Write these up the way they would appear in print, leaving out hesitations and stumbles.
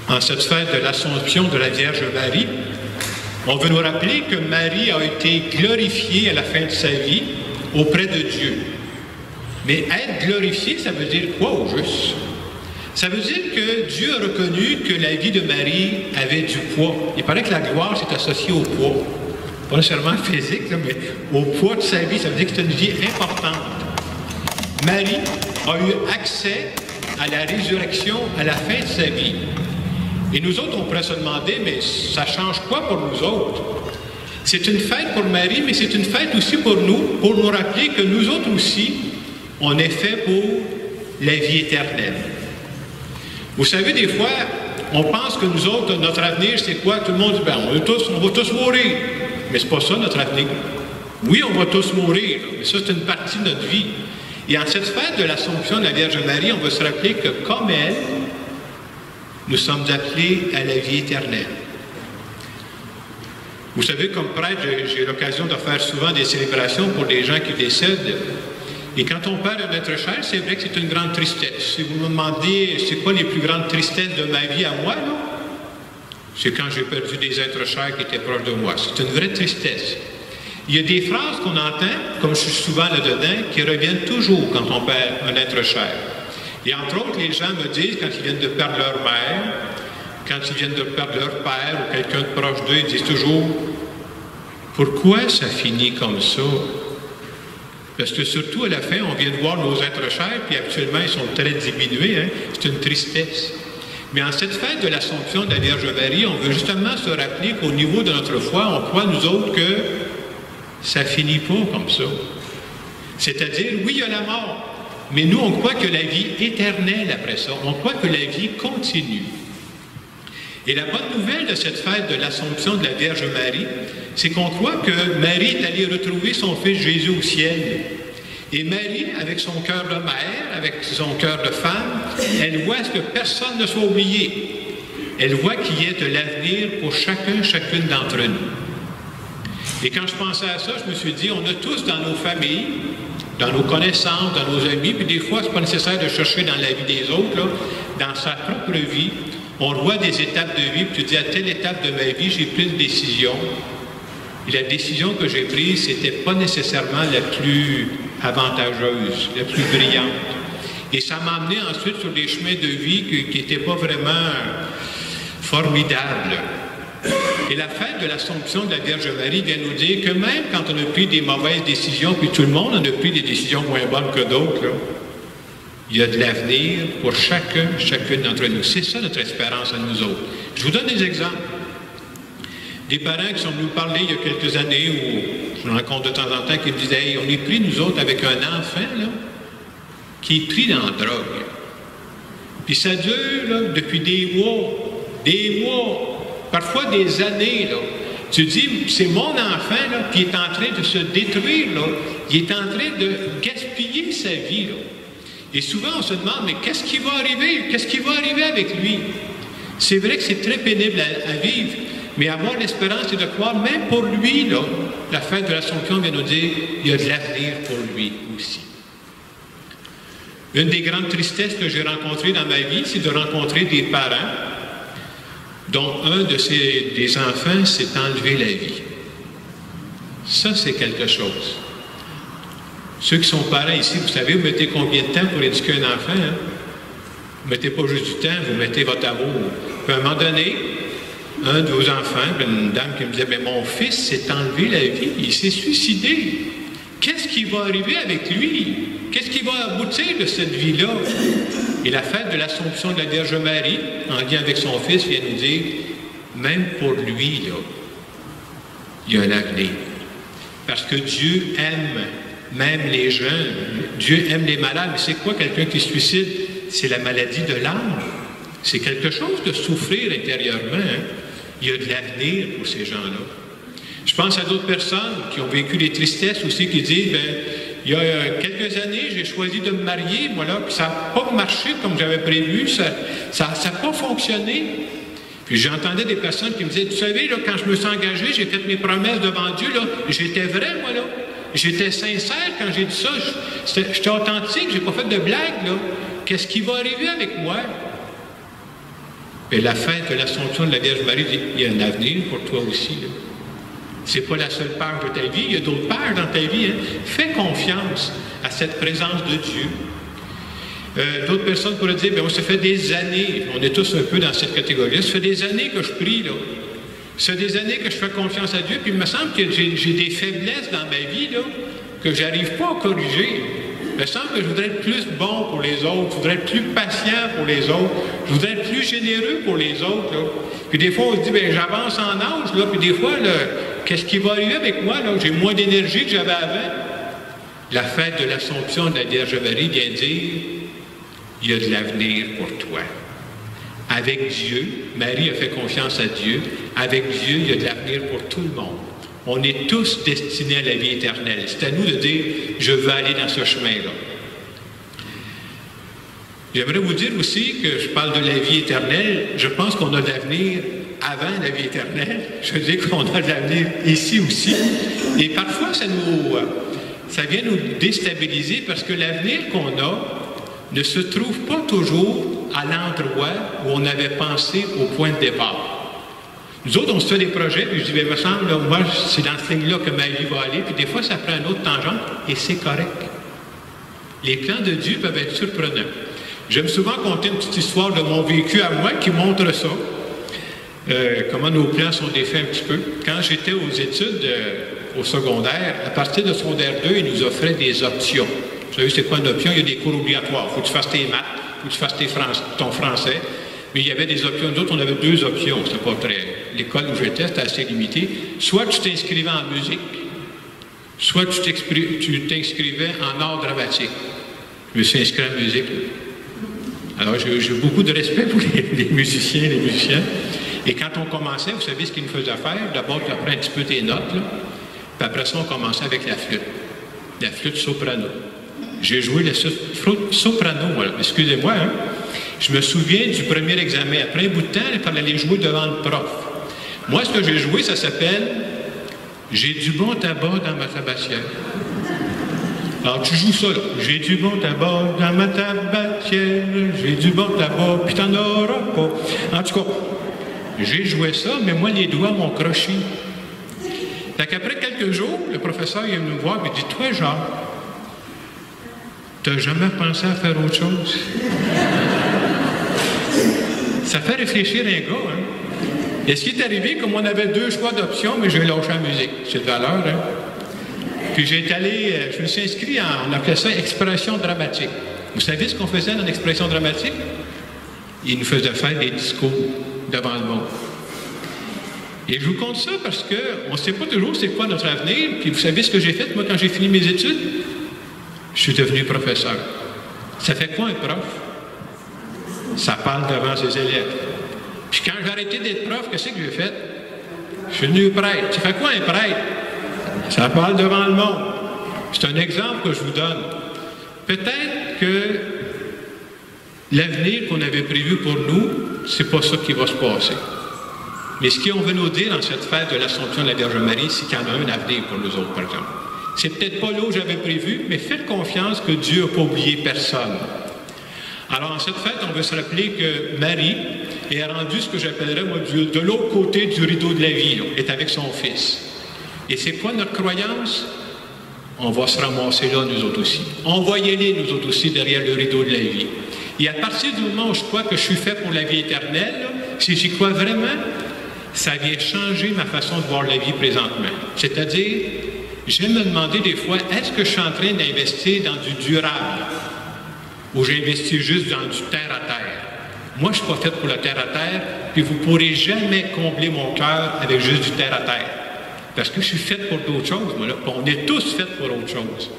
En cette fête de l'Assomption de la Vierge Marie, on veut nous rappeler que Marie a été glorifiée à la fin de sa vie auprès de Dieu. Mais être glorifié, ça veut dire quoi au juste? Ça veut dire que Dieu a reconnu que la vie de Marie avait du poids. Il paraît que la gloire s'est associée au poids. Pas nécessairement physique, là, mais au poids de sa vie. Ça veut dire que c'est une vie importante. Marie a eu accès à la résurrection à la fin de sa vie. Et nous autres, on pourrait se demander, mais ça change quoi pour nous autres? C'est une fête pour Marie, mais c'est une fête aussi pour nous rappeler que nous autres aussi, on est fait pour la vie éternelle. Vous savez, des fois, on pense que nous autres, notre avenir, c'est quoi? Tout le monde dit, ben, on va tous mourir. Mais c'est pas ça, notre avenir. Oui, on va tous mourir, mais ça, c'est une partie de notre vie. Et en cette fête de l'Assomption de la Vierge Marie, on va se rappeler que, comme elle, nous sommes appelés à la vie éternelle. Vous savez, comme prêtre, j'ai l'occasion de faire souvent des célébrations pour des gens qui décèdent. Et quand on perd un être cher, c'est vrai que c'est une grande tristesse. Si vous me demandez c'est quoi les plus grandes tristesses de ma vie à moi, c'est quand j'ai perdu des êtres chers qui étaient proches de moi. C'est une vraie tristesse. Il y a des phrases qu'on entend, comme je suis souvent là-dedans, qui reviennent toujours quand on perd un être cher. Et entre autres, les gens me disent, quand ils viennent de perdre leur mère, quand ils viennent de perdre leur père ou quelqu'un de proche d'eux, ils disent toujours « Pourquoi ça finit comme ça? » Parce que surtout, à la fin, on vient de voir nos êtres chers, puis actuellement, ils sont très diminués. Hein? C'est une tristesse. Mais en cette fête de l'Assomption de la Vierge Marie, on veut justement se rappeler qu'au niveau de notre foi, on croit, nous autres, que ça finit pas comme ça. C'est-à-dire, oui, il y a la mort, mais nous, on croit que la vie éternelle après ça. On croit que la vie continue. Et la bonne nouvelle de cette fête de l'Assomption de la Vierge Marie, c'est qu'on croit que Marie est allée retrouver son Fils Jésus au ciel. Et Marie, avec son cœur de mère, avec son cœur de femme, elle voit ce que personne ne soit oublié. Elle voit qu'il y ait de l'avenir pour chacune d'entre nous. Et quand je pensais à ça, je me suis dit, on a tous dans nos familles, dans nos connaissances, dans nos amis, puis des fois, c'est pas nécessaire de chercher dans la vie des autres, là, dans sa propre vie, on voit des étapes de vie, puis tu dis, à telle étape de ma vie, j'ai pris une décision. Et la décision que j'ai prise, c'était pas nécessairement la plus avantageuse, la plus brillante. Et ça m'a amené ensuite sur des chemins de vie qui n'étaient pas vraiment formidables. Et la fête de l'Assomption de la Vierge Marie vient nous dire que même quand on a pris des mauvaises décisions, puis tout le monde en a pris des décisions moins bonnes que d'autres, il y a de l'avenir pour chacune d'entre nous. C'est ça notre espérance à nous autres. Je vous donne des exemples. Des parents qui sont venus me parler il y a quelques années, où je rencontre de temps en temps, qui me disaient hey, on est pris, nous autres, avec un enfant là, qui est pris dans la drogue. Puis ça dure là, depuis des mois, parfois des années. Là. Tu dis, c'est mon enfant, là, qui est en train de se détruire, là. Il est en train de gaspiller sa vie. Là. Et souvent, on se demande, mais qu'est-ce qui va arriver? Qu'est-ce qui va arriver avec lui? C'est vrai que c'est très pénible à vivre, mais avoir l'espérance, c'est de croire, même pour lui, là, la fête de l'Assomption vient nous dire, il y a de l'avenir pour lui aussi. Une des grandes tristesses que j'ai rencontrées dans ma vie, c'est de rencontrer des parents dont un des enfants s'est enlevé la vie. Ça, c'est quelque chose. Ceux qui sont parents ici, vous savez, vous mettez combien de temps pour éduquer un enfant? Hein? Vous ne mettez pas juste du temps, vous mettez votre amour. Puis à un moment donné, un de vos enfants, une dame qui me disait, mais mon fils s'est enlevé la vie, il s'est suicidé. Qu'est-ce qui va arriver avec lui? Qu'est-ce qui va aboutir de cette vie-là? Et la fête de l'Assomption de la Vierge Marie, en lien avec son fils, vient nous dire, même pour lui, là, il y a un avenir. Parce que Dieu aime même les jeunes. Dieu aime les malades. Mais c'est quoi quelqu'un qui se suicide? C'est la maladie de l'âme. C'est quelque chose de souffrir intérieurement. Hein? Il y a de l'avenir pour ces gens-là. Je pense à d'autres personnes qui ont vécu des tristesses aussi, qui disent, bien, il y a quelques années, j'ai choisi de me marier, moi là, puis ça n'a pas marché comme j'avais prévu, ça n'a pas fonctionné. Puis j'entendais des personnes qui me disaient, tu savais, là, quand je me suis engagé, j'ai fait mes promesses devant Dieu, là, j'étais vrai, moi, là. J'étais sincère quand j'ai dit ça, j'étais authentique, j'ai pas fait de blague, là. Qu'est-ce qui va arriver avec moi? Et la fête de l'Assomption de la Vierge Marie, il y a un avenir pour toi aussi. Ce n'est pas la seule page de ta vie, il y a d'autres pages dans ta vie. Hein. Fais confiance à cette présence de Dieu. D'autres personnes pourraient dire, bien, ça fait des années, on est tous un peu dans cette catégorie-là, ça fait des années que je prie, là. Ça fait des années que je fais confiance à Dieu, puis il me semble que j'ai des faiblesses dans ma vie, là, que je n'arrive pas à corriger. Il me semble que je voudrais être plus bon pour les autres, je voudrais être plus patient pour les autres, je voudrais être plus généreux pour les autres, là. Puis des fois, on se dit, bien, j'avance en âge, là, puis des fois, là, qu'est-ce qui va arriver avec moi, là? J'ai moins d'énergie que j'avais avant. La fête de l'Assomption de la Vierge Marie vient dire, il y a de l'avenir pour toi. Avec Dieu, Marie a fait confiance à Dieu, avec Dieu, il y a de l'avenir pour tout le monde. On est tous destinés à la vie éternelle. C'est à nous de dire, je veux aller dans ce chemin-là. J'aimerais vous dire aussi que je parle de la vie éternelle, je pense qu'on a de l'avenir avant la vie éternelle. Je veux dire qu'on a de l'avenir ici aussi. Et parfois, ça vient nous déstabiliser parce que l'avenir qu'on a ne se trouve pas toujours à l'endroit où on avait pensé au point de départ. Nous autres, on se fait des projets, puis je dis, bien, il me semble, là, moi, c'est dans ce ligne-là que ma vie va aller, puis des fois, ça prend une autre tangente, et c'est correct. Les plans de Dieu peuvent être surprenants. J'aime souvent conter une petite histoire de mon vécu à moi qui montre ça, comment nos plans sont défaits un petit peu. Quand j'étais aux études au secondaire, à partir de secondaire 2, ils nous offraient des options. Vous savez, c'est quoi une option? Il y a des cours obligatoires. Il faut que tu fasses tes maths, il faut que tu fasses ton français. Mais il y avait des options. Nous autres, on avait deux options. C'était pas très... L'école où j'étais, c'était assez limité. Soit tu t'inscrivais en musique, soit tu t'inscrivais en art dramatique. Je me suis inscrit en musique. Alors, j'ai beaucoup de respect pour les musiciens et les musiciennes. Et quand on commençait, vous savez ce qu'ils nous faisaient faire? D'abord, tu apprends un petit peu tes notes, là. Puis après ça, on commençait avec la flûte soprano. J'ai joué la flûte soprano, voilà. Excusez-moi, hein? Je me souviens du premier examen. Après un bout de temps, il fallait aller jouer devant le prof. Moi, ce que j'ai joué, ça s'appelle « J'ai du bon tabac dans ma tabatière ». Alors, tu joues ça, là. « J'ai du bon tabac dans ma tabatière, j'ai du bon tabac, puis t'en auras pas ». En tout cas, j'ai joué ça, mais moi, les doigts m'ont croché. Fait qu'après quelques jours, le professeur il vient me voir et dit « Toi, Jacques, t'as jamais pensé à faire autre chose? » Ça fait réfléchir un gars, hein? Et ce qui est arrivé, comme on avait deux choix d'options, mais j'ai lâché la musique. C'est de valeur, hein? Puis je me suis inscrit on appelait ça expression dramatique. Vous savez ce qu'on faisait dans l'expression dramatique? Il nous faisait faire des discours devant le monde. Et je vous compte ça parce qu'on ne sait pas toujours c'est quoi notre avenir. Puis vous savez ce que j'ai fait, moi, quand j'ai fini mes études? Je suis devenu professeur. Ça fait quoi un prof? Ça parle devant ses élèves. Puis quand j'ai arrêté d'être prof, qu'est-ce que j'ai fait? Je suis devenu prêtre. Tu fais quoi un prêtre? Ça parle devant le monde. C'est un exemple que je vous donne. Peut-être que l'avenir qu'on avait prévu pour nous, c'est pas ça qui va se passer. Mais ce qu'on veut nous dire dans cette fête de l'Assomption de la Vierge Marie, c'est qu'il y en a un avenir pour nous autres, par exemple. C'est peut-être pas là où j'avais prévu, mais faites confiance que Dieu n'a pas oublié personne. Alors, en cette fête, on veut se rappeler que Marie est rendue ce que j'appellerais, moi, de l'autre côté du rideau de la vie, là, est avec son Fils. Et c'est quoi notre croyance? On va se ramasser là, nous autres aussi. On va y aller, nous autres aussi, derrière le rideau de la vie. Et à partir du moment où je crois que je suis fait pour la vie éternelle, là, si j'y crois vraiment, ça vient changer ma façon de voir la vie présentement. C'est-à-dire, je vais me demander des fois, est-ce que je suis en train d'investir dans du durable? Ou j'investis juste dans du terre-à-terre. Moi, je ne suis pas fait pour le terre-à-terre, puis vous ne pourrez jamais combler mon cœur avec juste du terre-à-terre. Parce que je suis fait pour d'autres choses, moi, là. On est tous faits pour autre chose.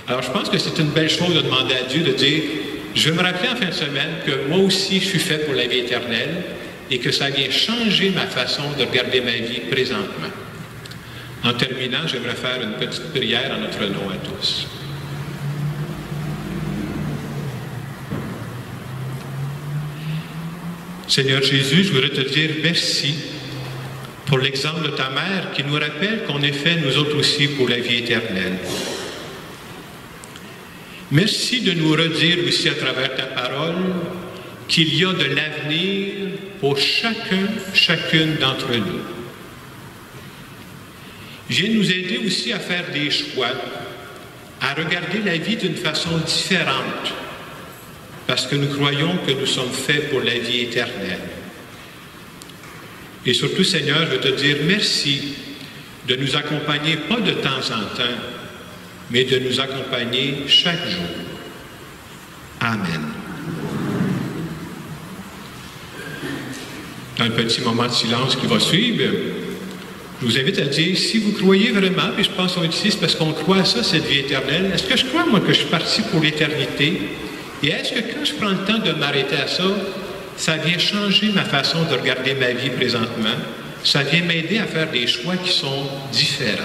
Alors, je pense que c'est une belle chose de demander à Dieu, de dire, je vais me rappeler en fin de semaine que moi aussi, je suis fait pour la vie éternelle et que ça vient changer ma façon de regarder ma vie présentement. En terminant, j'aimerais faire une petite prière en notre nom à tous. Seigneur Jésus, je voudrais te dire merci pour l'exemple de ta mère qui nous rappelle qu'on est fait, nous autres aussi, pour la vie éternelle. Merci de nous redire aussi à travers ta parole qu'il y a de l'avenir pour chacune d'entre nous. Viens nous aider aussi à faire des choix, à regarder la vie d'une façon différente, parce que nous croyons que nous sommes faits pour la vie éternelle. Et surtout, Seigneur, je veux te dire merci de nous accompagner, pas de temps en temps, mais de nous accompagner chaque jour. Amen. Dans le petit moment de silence qui va suivre, je vous invite à dire, si vous croyez vraiment, puis je pense qu'on est ici, c'est parce qu'on croit à ça, cette vie éternelle, est-ce que je crois, moi, que je suis parti pour l'éternité? Et est-ce que quand je prends le temps de m'arrêter à ça, ça vient changer ma façon de regarder ma vie présentement? Ça vient m'aider à faire des choix qui sont différents.